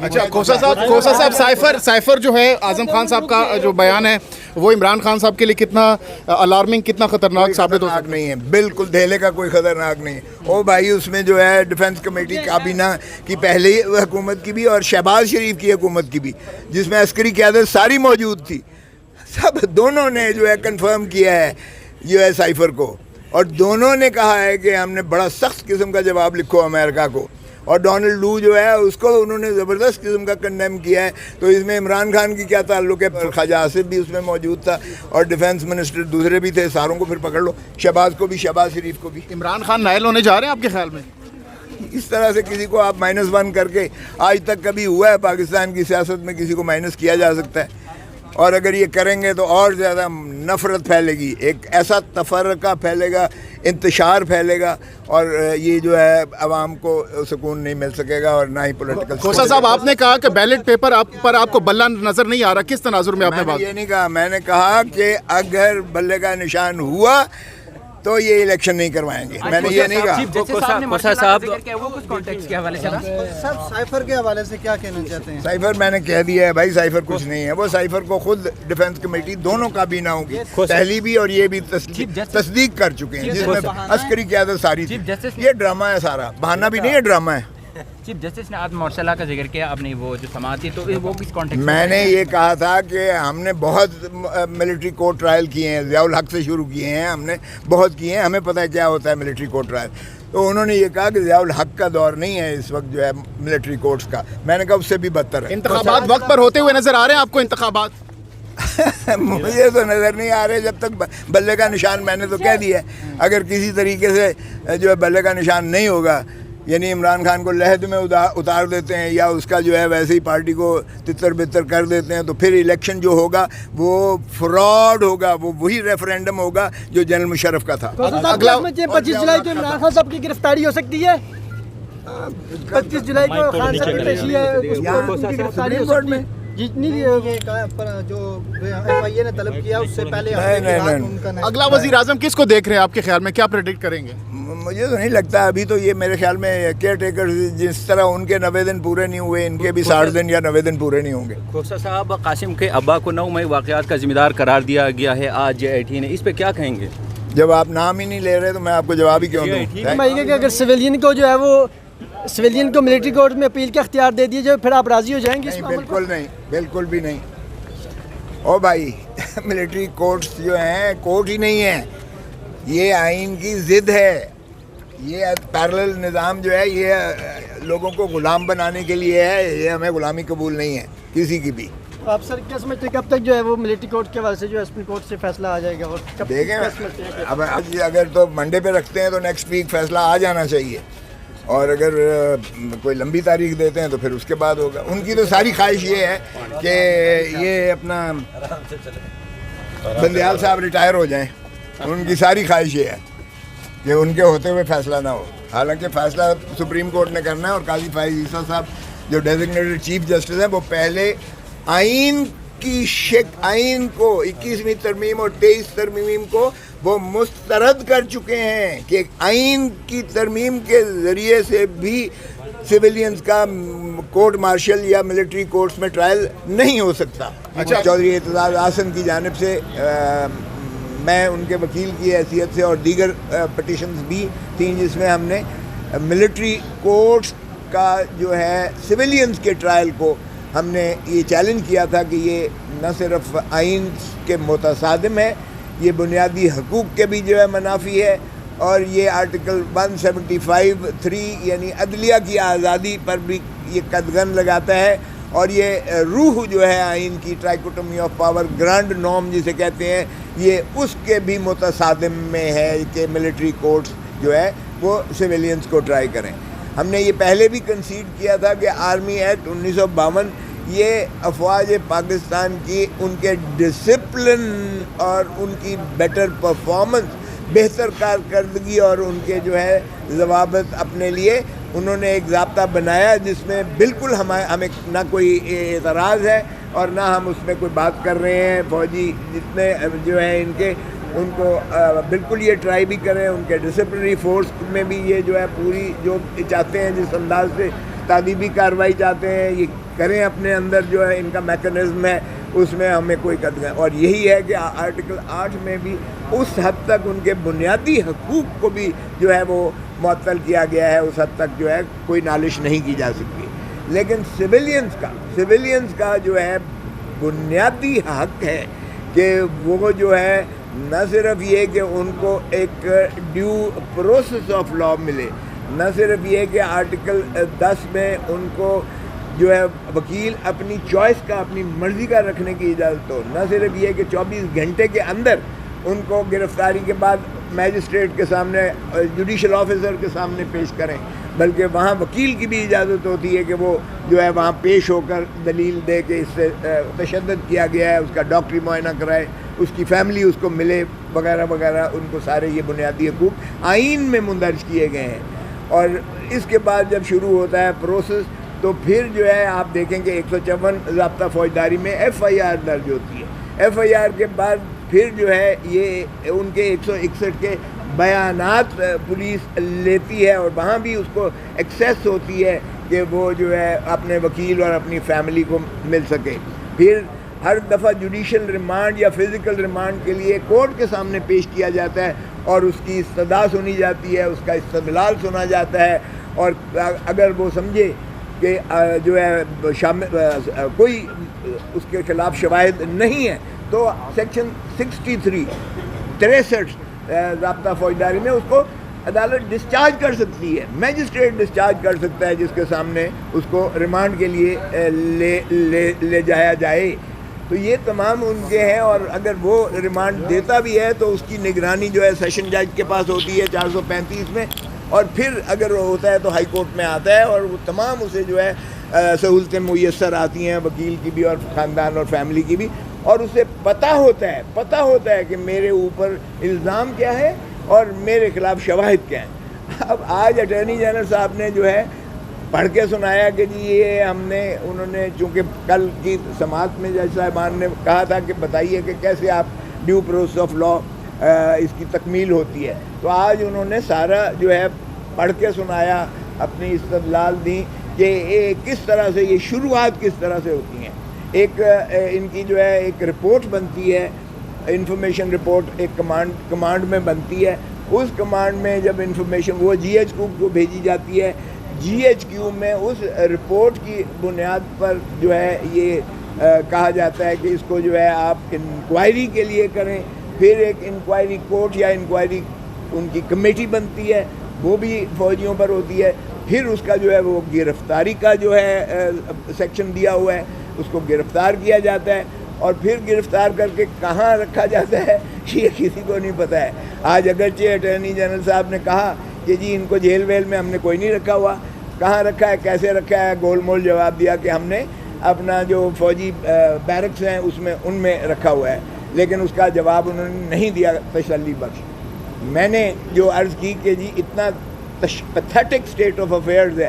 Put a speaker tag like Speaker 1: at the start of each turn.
Speaker 1: اچھا کوسا صاحب سائفر جو ہے اعظم خان صاحب کا جو بیان ہے وہ عمران خان صاحب کے لیے کتنا الارمنگ کتنا خطرناک ثابت ہو سکتا ہے؟
Speaker 2: نہیں ہے، بالکل دھیلے کا کوئی خطرناک نہیں ہے۔ او بھائی اس میں جو ہے ڈیفنس کمیٹی کابینہ کی پہلی حکومت کی بھی اور شہباز شریف کی حکومت کی بھی، جس میں عسکری قیادت ساری موجود تھی، سب دونوں نے جو ہے کنفرم کیا ہے یو ایس سائفر کو، اور دونوں نے کہا ہے کہ ہم نے بڑا سخت قسم کا جواب لکھو امریکہ کو، اور ڈونلڈ لو جو ہے اس کو انہوں نے زبردست قسم کا کنڈیم کیا ہے۔ تو اس میں عمران خان کی کیا تعلق ہے؟ خواجہ آصف بھی اس میں موجود تھا اور ڈیفنس منسٹر دوسرے بھی تھے، ساروں کو پھر پکڑ لو، شہباز کو بھی، شہباز شریف کو بھی۔
Speaker 1: عمران خان نائل ہونے جا رہے ہیں آپ کے خیال میں؟
Speaker 2: اس طرح سے کسی کو آپ -1 کر کے، آج تک کبھی ہوا ہے پاکستان کی سیاست میں کسی کو مائنس کیا جا سکتا ہے؟ اور اگر یہ کریں گے تو اور زیادہ نفرت پھیلے گی، ایک ایسا تفرقہ پھیلے گا، انتشار پھیلے گا، اور یہ جو ہے عوام کو سکون نہیں مل سکے گا اور نہ ہی پولیٹیکل۔
Speaker 1: کوسا صاحب آپ نے کہا کہ بیلٹ پیپر پر آپ کو بلہ نظر نہیں آ رہا، کس تناظر میں آپ نے بات؟
Speaker 2: یہ نہیں کہا، میں نے کہا کہ اگر بلے کا نشان ہوا تو یہ الیکشن نہیں کروائیں گے، میں نے یہ نہیں کہا۔
Speaker 3: کوسا صاحب
Speaker 4: سائفر کے حوالے سے کیا کہنا چاہتے ہیں؟
Speaker 2: سائفر میں نے کہہ دیا ہے بھائی، سائفر کچھ نہیں ہے، وہ سائفر کو خود ڈیفنس کمیٹی دونوں کابینہ کی پہلی بھی اور یہ بھی تصدیق کر چکے ہیں، جس میں عسکری قیادت ساری تھی۔ یہ ڈرامہ ہے سارا، بہانہ بھی نہیں ہے، ڈرامہ ہے۔
Speaker 3: چیف جسٹس نے عدم مرسلہ کا ذکر کیا، آپ نے وہ جو سماعت تھی تو وہ کس کانٹیکسٹ
Speaker 2: میں نے یہ کہا تھا کہ ہم نے بہت ملٹری کورٹ ٹرائل کیے ہیں، ضیاء الحق سے شروع کیے ہیں، ہم نے بہت کیے ہیں، ہمیں پتہ ہے کیا ہوتا ہے ملٹری کورٹ ٹرائل۔ تو انہوں نے یہ کہا کہ ضیاء الحق کا دور نہیں ہے اس وقت جو ہے ملٹری کورٹس کا، میں نے کہا اس سے بھی بدتر ہے۔
Speaker 1: انتخابات وقت پر ہوتے ہوئے نظر آ رہے ہیں آپ کو انتخابات؟
Speaker 2: مجھے تو نظر نہیں آ رہے، جب تک بلے کا نشان، میں نے تو کہہ دیا ہے، اگر کسی طریقے سے جو ہے بلے کا نشان نہیں ہوگا، یعنی عمران خان کو لحد میں اتار دیتے ہیں یا اس کا جو ہے ویسے ہی پارٹی کو تتر بتر کر دیتے ہیں، تو پھر الیکشن جو ہوگا وہ فراڈ ہوگا، وہ وہی ریفرینڈم ہوگا جو جنرل مشرف کا تھا۔
Speaker 4: 25 جولائی کو عمران خان صاحب کی گرفتاری ہو سکتی ہے، 25 جولائی کو خان صاحب کی پیشی ہے، اس کی گرفتاری ہو سکتی ہے جتنی جو ایف آئی اے نے طلب کیا اس سے پہلے۔
Speaker 1: اگلا وزیر اعظم کس کو دیکھ رہے ہیں آپ کے خیال میں، کیا پریڈکٹ کریں گے؟
Speaker 2: مجھے تو نہیں لگتا ابھی تو، یہ میرے خیال میں کیئر ٹیکر جس طرح ان کے 90 دن پورے نہیں ہوئے، ان کے بھی 60 دن یا 90 دن پورے نہیں ہوں گے۔
Speaker 3: کوسا صاحب قاسم کے ابا کو 9 مئی واقعات کا ذمہ دار قرار دیا گیا ہے آج JIT نے، اس پہ کیا کہیں گے؟
Speaker 2: جب آپ نام ہی نہیں لے رہے تو میں آپ کو جواب ہی کیوں دوں؟
Speaker 4: کہ اگر سویلین کو جو ہے وہ سویلین کو ملٹری کورٹ میں اپیل کا اختیار دے دیے جو پھر آپ راضی ہو جائیں گے؟
Speaker 2: بالکل نہیں، بالکل بھی نہیں۔ او بھائی ملٹری کورٹس جو ہیں کورٹ ہی نہیں ہیں، یہ آئین کی ضد ہے، یہ پیرلل نظام جو ہے یہ لوگوں کو غلام بنانے کے لیے ہے، یہ ہمیں غلامی قبول نہیں ہے کسی کی بھی۔
Speaker 4: آپ سر کیا سمجھتے ہیں کب تک جو ہے وہ ملٹری کورٹ کے حوالے سے جو ہے سپریم کورٹ سے فیصلہ آ جائے گا؟ اور
Speaker 2: دیکھیں اب اگر تو منڈے پہ رکھتے ہیں تو نیکسٹ ویک فیصلہ آ جانا چاہیے، اور اگر کوئی لمبی تاریخ دیتے ہیں تو پھر اس کے بعد ہوگا۔ ان کی تو ساری خواہش یہ ہے کہ یہ اپنا بندیال صاحب ریٹائر ہو جائیں، ان کی ساری خواہش یہ ہے کہ ان کے ہوتے ہوئے فیصلہ نہ ہو، حالانکہ فیصلہ سپریم کورٹ نے کرنا ہے، اور قاضی فائز عیسیٰ صاحب جو ڈیزگنیٹڈ چیف جسٹس ہیں وہ پہلے آئین کو 21ویں ترمیم اور 23 ترمیم کو وہ مسترد کر چکے ہیں کہ آئین کی ترمیم کے ذریعے سے بھی سویلینز کا کورٹ مارشل یا ملٹری کورٹس میں ٹرائل نہیں ہو سکتا۔ چودھری اعتزاز احسن کی جانب سے میں ان کے وکیل کی حیثیت سے، اور دیگر پٹیشنز بھی تھیں جس میں ہم نے ملٹری کورٹس کا جو ہے سویلینز کے ٹرائل کو ہم نے یہ چیلنج کیا تھا کہ یہ نہ صرف آئین کے متصادم ہے، یہ بنیادی حقوق کے بھی جو ہے منافی ہے، اور یہ آرٹیکل 175(3) یعنی عدلیہ کی آزادی پر بھی یہ قدغن لگاتا ہے، اور یہ روح جو ہے آئین کی ٹرائکوٹمی آف پاور، گرانڈ نارم جسے کہتے ہیں، یہ اس کے بھی متصادم میں ہے کہ ملٹری کورٹس جو ہے وہ سویلینز کو ٹرائی کریں۔ ہم نے یہ پہلے بھی کنسیڈ کیا تھا کہ آرمی ایکٹ 1952 یہ افواج پاکستان کی ان کے ڈسپلن اور ان کی بیٹر پرفارمنس، بہتر کارکردگی اور ان کے جو ہے ضوابط اپنے لیے انہوں نے ایک ضابطہ بنایا جس میں بالکل ہمیں نہ کوئی اعتراض ہے اور نہ ہم اس میں کوئی بات کر رہے ہیں۔ فوجی جتنے جو ہیں ان کو بالکل یہ ٹرائی بھی کریں، ان کے ڈسپلنری فورس میں بھی یہ جو ہے پوری جو چاہتے ہیں جس انداز سے تعدیبی کارروائی چاہتے ہیں یہ کریں اپنے اندر جو ہے ان کا میکنزم ہے اس میں ہمیں کوئی قدر اور یہی ہے کہ آرٹیکل 8 میں بھی اس حد تک ان کے بنیادی حقوق کو بھی جو ہے وہ معطل کیا گیا ہے اس حد تک جو ہے کوئی نالش نہیں کی جا سکتی لیکن سویلینز کا جو ہے بنیادی حق ہے کہ وہ جو ہے نہ صرف یہ کہ ان کو ایک ڈیو پروسیس آف لا ملے نہ صرف یہ کہ آرٹیکل 10 میں ان کو جو ہے وکیل اپنی چوائس کا اپنی مرضی کا رکھنے کی اجازت ہو نہ صرف یہ کہ 24 گھنٹے کے اندر ان کو گرفتاری کے بعد میجسٹریٹ کے سامنے جوڈیشل آفیسر کے سامنے پیش کریں بلکہ وہاں وکیل کی بھی اجازت ہوتی ہے کہ وہ جو ہے وہاں پیش ہو کر دلیل دے کہ اس سے تشدد کیا گیا ہے اس کا ڈاکٹری معائنہ کرائے اس کی فیملی اس کو ملے وغیرہ وغیرہ ان کو سارے یہ بنیادی حقوق آئین میں مندرج کیے گئے ہیں اور اس کے بعد جب شروع ہوتا ہے پروسیس تو پھر جو ہے آپ دیکھیں کہ 154 ضابطہ فوجداری میں FIR درج ہوتی ہے FIR کے بعد پھر جو ہے یہ ان کے 161 کے بیانات پولیس لیتی ہے اور وہاں بھی اس کو ایکسیس ہوتی ہے کہ وہ جو ہے اپنے وکیل اور اپنی فیملی کو مل سکے پھر ہر دفعہ جوڈیشل ریمانڈ یا فزیکل ریمانڈ کے لیے کورٹ کے سامنے پیش کیا جاتا ہے اور اس کی استدعا سنی جاتی ہے اس کا استدلال سنا جاتا ہے اور اگر وہ سمجھے کہ جو ہے کوئی اس کے خلاف شواہد نہیں ہے تو سیکشن 63 ضابطہ فوجداری میں اس کو عدالت ڈسچارج کر سکتی ہے میجسٹریٹ ڈسچارج کر سکتا ہے جس کے سامنے اس کو ریمانڈ کے لیے لے جایا جائے تو یہ تمام ان کے ہیں اور اگر وہ ریمانڈ دیتا بھی ہے تو اس کی نگرانی جو ہے سیشن جج کے پاس ہوتی ہے 435 میں اور پھر اگر وہ ہوتا ہے تو ہائی کورٹ میں آتا ہے اور وہ تمام اسے جو ہے سہولتیں میسر آتی ہیں وکیل کی بھی اور خاندان اور فیملی کی بھی اور اسے پتہ ہوتا ہے کہ میرے اوپر الزام کیا ہے اور میرے خلاف شواہد کیا ہیں اب آج اٹارنی جنرل صاحب نے جو ہے پڑھ کے سنایا کہ جی یہ انہوں نے چونکہ کل کی سماعت میں جج صاحبان نے کہا تھا کہ بتائیے کہ کیسے آپ ڈیو پروسیس آف لا اس کی تکمیل ہوتی ہے تو آج انہوں نے سارا جو ہے پڑھ کے سنایا اپنی استدلال دی کہ کس طرح سے یہ شروعات کس طرح سے ہوتی ہیں ایک ان کی جو ہے ایک رپورٹ بنتی ہے انفارمیشن رپورٹ ایک کمانڈ میں بنتی ہے اس کمانڈ میں جب انفارمیشن وہ GHQ کو بھیجی جاتی ہے GHQ میں اس رپورٹ کی بنیاد پر جو ہے یہ کہا جاتا ہے کہ اس کو جو ہے آپ انکوائری کے لیے کریں پھر ایک انکوائری کورٹ یا انکوائری ان کی کمیٹی بنتی ہے وہ بھی فوجیوں پر ہوتی ہے پھر اس کا جو ہے وہ گرفتاری کا جو ہے سیکشن دیا ہوا ہے اس کو گرفتار کیا جاتا ہے اور پھر گرفتار کر کے کہاں رکھا جاتا ہے یہ کسی کو نہیں پتہ ہے آج اگرچہ اٹارنی جنرل صاحب نے کہا کہ جی ان کو جیل ویل میں ہم نے کوئی نہیں رکھا ہوا کہاں رکھا ہے کیسے رکھا ہے گول مول جواب دیا کہ ہم نے اپنا جو فوجی بیرکس ہیں اس میں ان میں رکھا ہوا ہے لیکن اس کا جواب انہوں نے نہیں دیا تسلی بخش میں نے جو عرض کی کہ جی اتنا پیتھیٹک اسٹیٹ آف افیئرز ہے